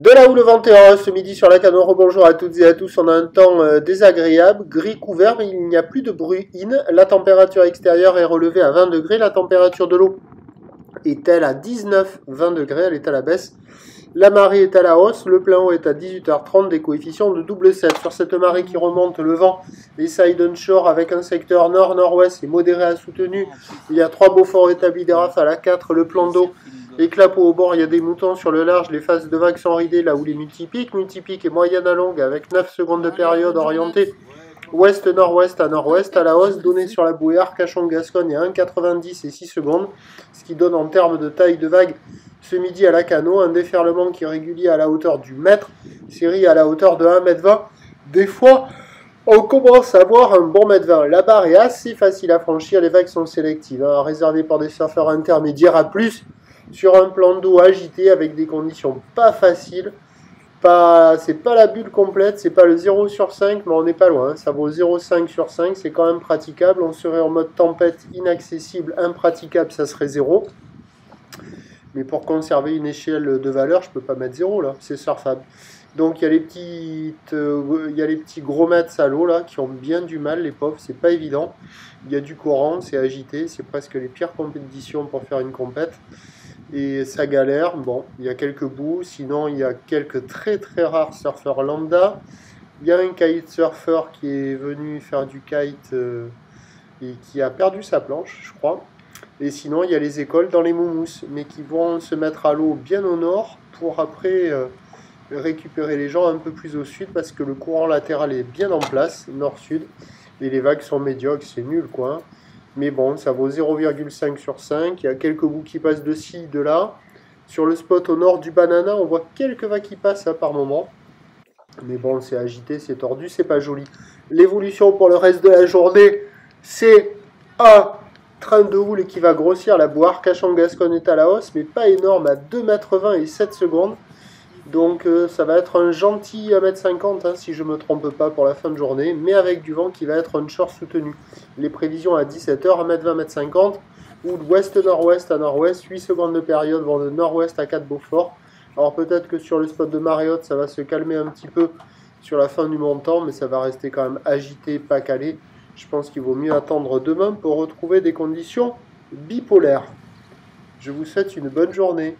De là où le vent est ce midi sur la Cano, rebonjour à toutes et à tous, on a un temps désagréable, gris couvert, mais il n'y a plus de bruit in. La température extérieure est relevée à 20 degrés, la température de l'eau est-elle à 19-20 degrés, elle est à la baisse. La marée est à la hausse, le plein eau est à 18h30, des coefficients de double 7. Sur cette marée qui remonte, le vent est side onshore avec un secteur nord-nord-ouest et modéré à soutenu. Il y a 3 Beaufort établis, des rafales à 4, le plan d'eau. Les clapots au bord, il y a des moutons sur le large, les phases de vagues sont ridées là où les multipiques et moyenne à longue avec 9 secondes de période orientée ouest-nord-ouest à nord-ouest à la hausse, donnée sur la bouée Arcachon-Gascogne à 1,90 et 6 secondes, ce qui donne en termes de taille de vague ce midi à la Cano un déferlement qui est régulier à la hauteur du mètre, série à la hauteur de 1,20 m. Des fois, on commence à voir un bon mètre 20. La barre est assez facile à franchir, les vagues sont sélectives, réservées pour des surfeurs intermédiaires à plus, sur un plan d'eau agité avec des conditions pas faciles. C'est pas la bulle complète, c'est pas le 0 sur 5, mais on n'est pas loin. Ça vaut 0,5 sur 5, c'est quand même praticable. On serait en mode tempête inaccessible, impraticable, ça serait 0. Mais pour conserver une échelle de valeur, je peux pas mettre 0 là, c'est surfable. Donc il y a les petits gros mètres à l'eau là qui ont bien du mal, les pauvres, c'est pas évident. Il y a du courant, c'est agité, c'est presque les pires compétitions pour faire une compète. Et ça galère, bon, il y a quelques bouts, sinon il y a quelques très très rares surfeurs lambda. Il y a un kitesurfer qui est venu faire du kite et qui a perdu sa planche, je crois. Et sinon il y a les écoles dans les moumousses, mais qui vont se mettre à l'eau bien au nord pour après récupérer les gens un peu plus au sud parce que le courant latéral est bien en place, nord-sud, et les vagues sont médiocres, c'est nul quoi. Mais bon, ça vaut 0,5 sur 5. Il y a quelques bouts qui passent de ci, de là. Sur le spot au nord du Banana, on voit quelques vagues qui passent par moment. Mais bon, c'est agité, c'est tordu, c'est pas joli. L'évolution pour le reste de la journée, c'est un train de houle qui va grossir. La boue Arcachon-Gascogne est à la hausse, mais pas énorme, à 2,20 m et 7 secondes. Donc ça va être un gentil 1,50 m si je ne me trompe pas pour la fin de journée, mais avec du vent qui va être onshore soutenu. Les prévisions à 17h, 1,20 m, 1,50 m, ou d'ouest-nord-ouest à nord-ouest, 8 secondes de période, vent de nord-ouest à 4 Beaufort. Alors peut-être que sur le spot de Mariotte, ça va se calmer un petit peu sur la fin du montant, mais ça va rester quand même agité, pas calé. Je pense qu'il vaut mieux attendre demain pour retrouver des conditions bipolaires. Je vous souhaite une bonne journée.